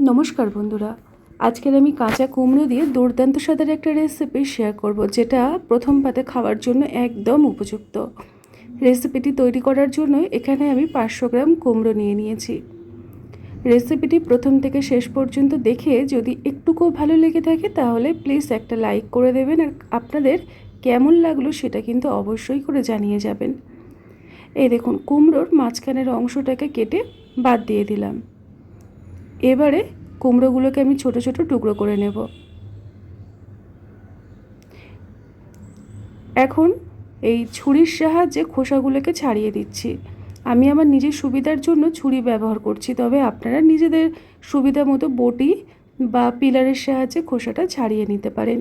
নমস্কার বন্ধুরা, আজকের আমি কাঁচা কুমড়ো দিয়ে দুর্দান্ত স্বাদের একটা রেসিপি শেয়ার করব, যেটা প্রথম পাতে খাওয়ার জন্য একদম উপযুক্ত। রেসিপিটি তৈরি করার জন্য এখানে আমি 500 গ্রাম কুমড়ো নিয়ে নিয়েছি। রেসিপিটি প্রথম থেকে শেষ পর্যন্ত দেখে যদি একটুকুও ভালো লেগে থাকে তাহলে প্লিজ একটা লাইক করে দেবেন, আর আপনাদের কেমন লাগলো সেটা কিন্তু অবশ্যই করে জানিয়ে যাবেন। এই দেখুন, কুমড়োর মাঝখানের অংশটাকে কেটে বাদ দিয়ে দিলাম। এবারে কুমড়োগুলোকে আমি ছোট ছোট টুকরো করে নেব। এখন এই ছুরির সাহায্যে খোসাগুলোকে ছাড়িয়ে দিচ্ছি। আমি আমার নিজের সুবিধার জন্য ছুরি ব্যবহার করছি, তবে আপনারা নিজেদের সুবিধা মতো বটি বা পিলারের সাহায্যে খোসাটা ছাড়িয়ে নিতে পারেন।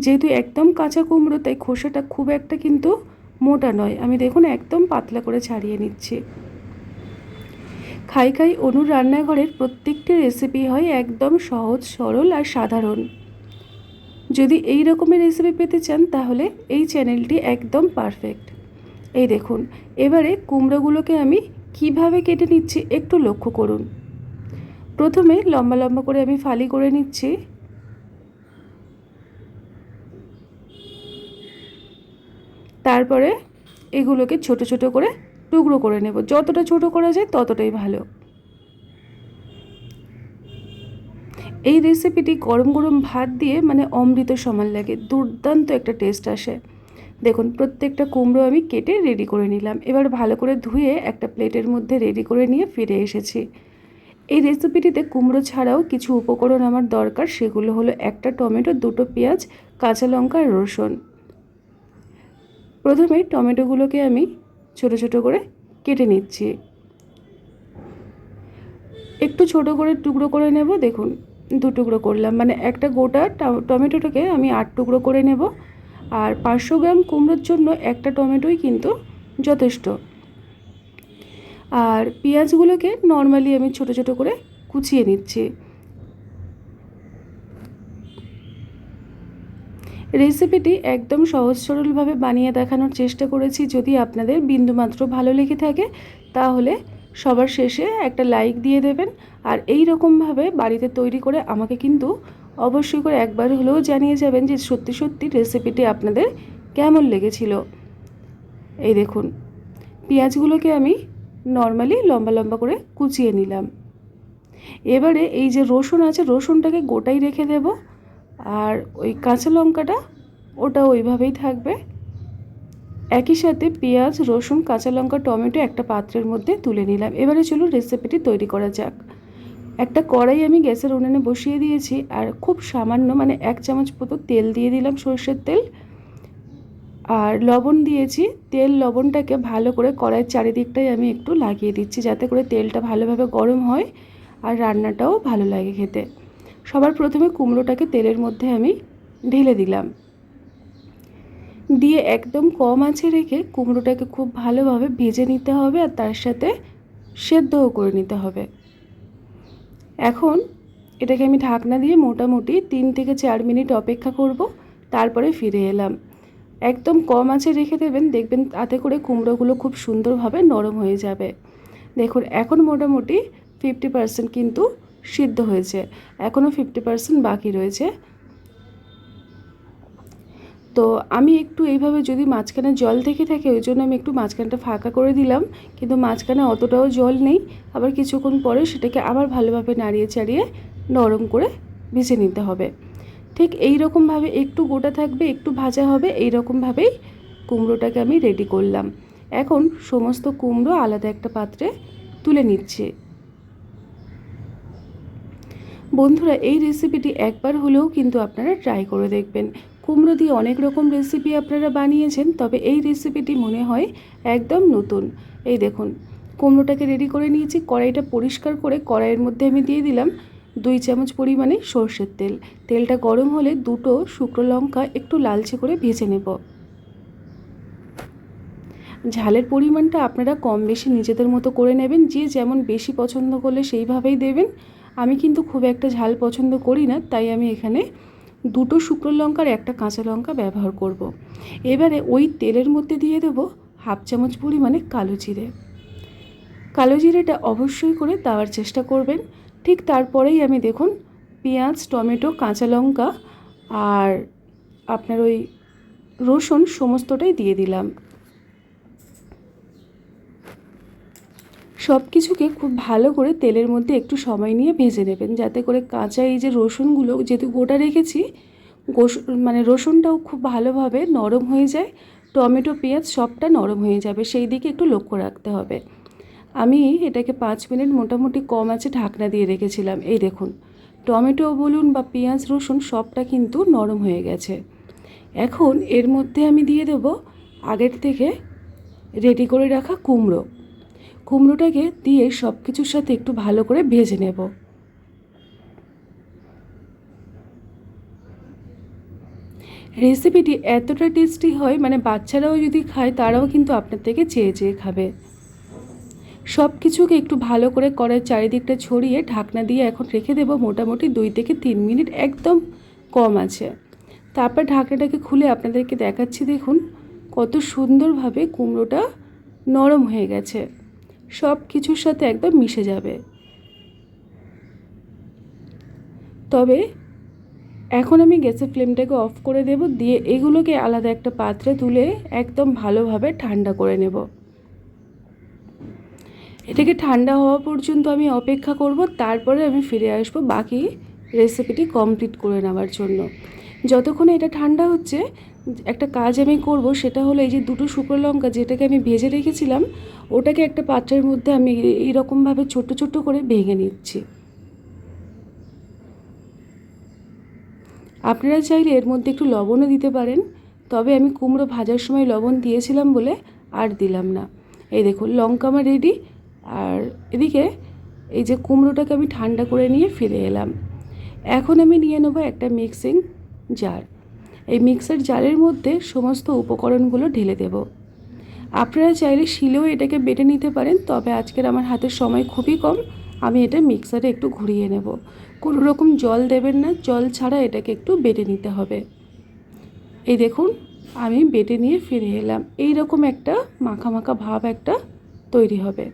যেহেতু একদম কাঁচা কুমড়ো, তাই খোসাটা খুব একটা কিন্তু মোটা নয়। আমি দেখুন একদম পাতলা করে ছাড়িয়ে নিচ্ছি। খাই খাই অনুর রান্নাঘরের প্রত্যেকটি রেসিপি হয় একদম সহজ, সরল আর সাধারণ। যদি এই রকমের রেসিপি পেতে চান তাহলে এই চ্যানেলটি একদম পারফেক্ট। এই দেখুন, এবারে কুমড়োগুলোকে আমি কিভাবে কেটে নিচ্ছি একটু লক্ষ্য করুন। প্রথমে লম্বা লম্বা করে আমি ফালি করে নিচ্ছি। তারপরে এগুলোকে ছোট ছোট করে টুকরো করে নেব। যতটা ছোট করা যায় ততটাই ভালো। এই রেসিপিটি গরম গরম ভাত দিয়ে মানে অমৃত সমান লাগে, দুর্দান্ত একটা টেস্ট আসে। দেখুন, প্রত্যেকটা কুমড়ো আমি কেটে রেডি করে নিলাম। এবার ভালো করে ধুয়ে একটা প্লেটের মধ্যে রেডি করে নিয়ে ফিরে এসেছি। এই রেসিপিটিতে কুমড়ো ছাড়াও কিছু উপকরণ আমার দরকার। সেগুলো হলো একটা টমেটো, দুটো পেঁয়াজ, কাঁচা লঙ্কা আর রসুন। প্রথমে টমেটোগুলোকে আমি ছোট ছোট করে কেটে নিচ্ছি। একটু ছোট করে টুকরো করে নেব। দেখুন, দু টুকরো করলাম, মানে একটা গোটা টমেটোটাকে আমি 8 টুকরো করে নেব। আর 500 গ্রাম কুমড়োর জন্য একটা টমেটোই কিন্তু যথেষ্ট। আর পেঁয়াজগুলোকে নর্মালি আমি ছোট ছোট করে কুচিয়ে নিচ্ছি। রেসিপিটি একদম সহজ সরলভাবে বানিয়ে দেখানোর চেষ্টা করেছি। যদি আপনাদের বিন্দুমাত্র ভালো লেগে থাকে তাহলে সবার শেষে একটা লাইক দিয়ে দেবেন। আর এই রকমভাবে বাড়িতে তৈরি করে আমাকে কিন্তু অবশ্যই করে একবার হলেও জানিয়ে যাবেন যে সত্যি সত্যি রেসিপিটি আপনাদের কেমন লেগেছিল। এই দেখুন, পেঁয়াজগুলোকে আমি নর্মালি লম্বা লম্বা করে কুচিয়ে নিলাম। এবারে এই যে রসুন আছে, রসুনটাকে গোটাই রেখে দেব। আর ওই কাঁচা লঙ্কাটা ওটা ওইভাবেই থাকবে। একই সাথে পেঁয়াজ, রসুন, কাঁচা লঙ্কা, টমেটো একটা পাত্রের মধ্যে তুলে নিলাম। এবারে চলুন রেসিপিটি তৈরি করা যাক। একটা কড়াই আমি গ্যাসের উনুনে বসিয়ে দিয়েছি, আর খুব সামান্য মানে 1 চামচ মতো তেল দিয়ে দিলাম, সরষের তেল। আর লবণ দিয়েছি। তেল লবণটাকে ভালো করে কড়াইয়ের চারিদিকটাই আমি একটু লাগিয়ে দিচ্ছি, যাতে করে তেলটা ভালোভাবে গরম হয় আর রান্নাটাও ভালো লাগে খেতে। সবার প্রথমে কুমড়োটাকে তেলের মধ্যে আমি ঢেলে দিলাম। দিয়ে একদম কম আঁচে রেখে কুমড়োটাকে খুব ভালোভাবে ভেজে নিতে হবে, আর তার সাথে সেদ্ধও করে নিতে হবে। এখন এটাকে আমি ঢাকনা দিয়ে মোটামুটি 3 থেকে 4 মিনিট অপেক্ষা করব। তারপরে ফিরে এলাম। একদম কম আঁচে রেখে দেবেন, দেখবেন তাতে করে কুমড়োগুলো খুব সুন্দরভাবে নরম হয়ে যাবে। দেখুন, এখন মোটামুটি 50% কিন্তু সিদ্ধ হয়েছে, এখনও 50% বাকি রয়েছে। তো আমি একটু এইভাবে যদি মাঝখানে জল থেকে থাকে, ওই জন্য আমি একটু মাঝখানটা ফাঁকা করে দিলাম, কিন্তু মাঝখানে অতটাও জল নেই। আবার কিছুক্ষণ পরে সেটাকে আবার ভালোভাবে নাড়িয়ে চাড়িয়ে নরম করে ভেজে নিতে হবে। ঠিক এই রকমভাবে একটু গোটা থাকবে, একটু ভাজা হবে, এই রকমভাবেই কুমড়োটাকে আমি রেডি করলাম। এখন সমস্ত কুমড়ো আলাদা একটা পাত্রে তুলে নিচ্ছি। বন্ধুরা, এই রেসিপিটি একবার হলেও কিন্তু আপনারা ট্রাই করে দেখবেন। কুমড়ো দিয়ে অনেক রকম রেসিপি আপনারা বানিয়েছেন, তবে এই রেসিপিটি মনে হয় একদম নতুন। এই দেখুন, কুমড়োটাকে রেডি করে নিয়েছি। কড়াইটা পরিষ্কার করে কড়াইয়ের মধ্যে আমি দিয়ে দিলাম 2 চামচ পরিমাণে সর্ষের তেল। তেলটা গরম হলে দুটো শুকনো লঙ্কা একটু লালচে করে ভেজে নেব। ঝালের পরিমাণটা আপনারা কম বেশি নিজেদের মতো করে নেবেন, যে যেমন বেশি পছন্দ করলে সেইভাবেই দেবেন। আমি কিন্তু খুব একটা ঝাল পছন্দ করি না, তাই আমি এখানে দুটো শুকনো লঙ্কার একটা কাঁচা লঙ্কা ব্যবহার করব। এবারে ওই তেলের মধ্যে দিয়ে দেব 1/2 চামচ পরিমাণে কালো জিরে। কালো জিরেটা অবশ্যই করে দেওয়ার চেষ্টা করবেন। ঠিক তারপরেই আমি দেখুন পেঁয়াজ, টমেটো, কাঁচা লঙ্কা আর আপনার ওই রসুন সমস্তটাই দিয়ে দিলাম। সব কিছুকে খুব ভালো করে তেলের মধ্যে একটু সময় নিয়ে ভেজে নেবেন, যাতে করে কাঁচা এই যে রসুনগুলো যেহেতু গোটা রেখেছি, মানে রসুনটাও খুব ভালোভাবে নরম হয়ে যায়, টমেটো, পেঁয়াজ সবটা নরম হয়ে যাবে, সেই দিকে একটু লক্ষ্য রাখতে হবে। আমি এটাকে 5 মিনিট মোটামুটি কম আঁচে ঢাকনা দিয়ে রেখেছিলাম। এই দেখুন টমেটো বলুন বা পেঁয়াজ, রসুন সবটা কিন্তু নরম হয়ে গেছে। এখন এর মধ্যে আমি দিয়ে দেব আগের থেকে রেডি করে রাখা কুমড়োটাকে দিয়ে সব কিছুর সাথে একটু ভালো করে ভেজে নেব। রেসিপিটি এতটা টেস্টি হয়, মানে বাচ্চারাও যদি খায় তারাও কিন্তু আপনার থেকে চেয়ে চেয়ে খাবে। সব কিছুকে একটু ভালো করে কড়াইয়ের চারিদিকটা ছড়িয়ে ঢাকনা দিয়ে এখন রেখে দেব মোটামুটি 2 থেকে 3 মিনিট একদম কম আছে। তারপর ঢাকনাটাকে খুলে আপনাদেরকে দেখাচ্ছি, দেখুন কত সুন্দরভাবে কুমড়োটা নরম হয়ে গেছে, সব কিছুর সাথে একদম মিশে যাবে। তবে এখন আমি গ্যাসের ফ্লেমটাকে অফ করে দেব, দিয়ে এগুলোকে আলাদা একটা পাত্রে তুলে একদম ভালোভাবে ঠান্ডা করে নেব। এটাকে ঠান্ডা হওয়া পর্যন্ত আমি অপেক্ষা করব, তারপরে আমি ফিরে আসব বাকি রেসিপিটি কমপ্লিট করে নেওয়ার জন্য। যতক্ষণে এটা ঠান্ডা হচ্ছে একটা কাজ আমি করব, সেটা হলো এই যে 2টো শুকনো লঙ্কা যেটাকে আমি ভেজে রেখেছিলাম, ওটাকে একটা পাত্রের মধ্যে আমি এইরকমভাবে ছোট্ট ছোট্ট করে ভেঙে নিচ্ছি। আপনারা চাইলে এর মধ্যে একটু লবণও দিতে পারেন, তবে আমি কুমড়ো ভাজার সময় লবণ দিয়েছিলাম বলে আর দিলাম না। এই দেখুন লঙ্কা আমার রেডি। আর এদিকে এই যে কুমড়োটাকে আমি ঠান্ডা করে নিয়ে ফিরে এলাম। এখন আমি নিয়ে নেব একটা মিক্সিং জার। এই মিক্সার জারের মধ্যে সমস্ত উপকরণগুলো ঢেলে দেব। আপনারা চাইলে শিলেও এটাকে বেটে নিতে পারেন, তবে আজকের আমার হাতের সময় খুবই কম, আমি এটা মিক্সারে একটু ঘুরিয়ে নেব। কোনো রকম জল দেবেন না, জল ছাড়া এটাকে একটু বেটে নিতে হবে। এই দেখুন আমি বেটে নিয়ে ফিরে এলাম, এই রকম একটা মাখা মাখা ভাব একটা তৈরি হবে।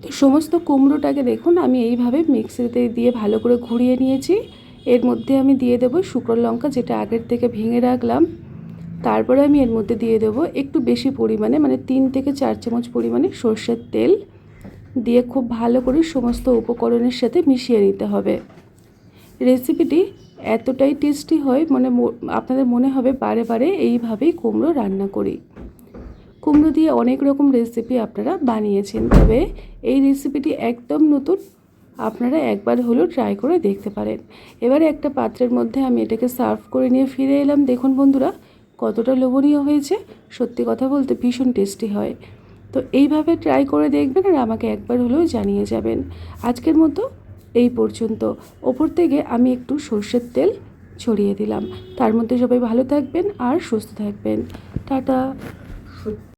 তো সমস্ত কুমড়োটাকে দেখুন আমি এইভাবে মিক্সিতে দিয়ে ভালো করে ঘুরিয়ে নিয়েছি। এর মধ্যে আমি দিয়ে দেবো শুকনো লঙ্কা যেটা আগের থেকে ভেঙে রাখলাম। তারপরে আমি এর মধ্যে দিয়ে দেবো একটু বেশি পরিমাণে, মানে 3 থেকে 4 চামচ পরিমাণে সর্ষের তেল, দিয়ে খুব ভালো করে সমস্ত উপকরণের সাথে মিশিয়ে নিতে হবে। রেসিপিটি এতটাই টেস্টি হয়, মানে আপনাদের মনে হবে বারে বারে এইভাবেই কুমড়ো রান্না করি। কুমড়ো দিয়ে অনেক রকম রেসিপি আপনারা বানিয়েছেন, তবে এই রেসিপিটি একদম নতুন, আপনারা একবার হলেও ট্রাই করে দেখতে পারেন। এবারে একটা পাত্রের মধ্যে আমি এটাকে সার্ভ করে নিয়ে ফিরে এলাম। দেখুন বন্ধুরা কতটা লোভনীয় হয়েছে, সত্যি কথা বলতে ভীষণ টেস্টি হয়। তো এইভাবে ট্রাই করে দেখবেন আর আমাকে একবার হলেও জানিয়ে যাবেন। আজকের মতো এই পর্যন্ত। ওপর থেকে আমি একটু সর্ষের তেল ছড়িয়ে দিলাম। তার মধ্যে সবাই ভালো থাকবেন আর সুস্থ থাকবেন। টাটা।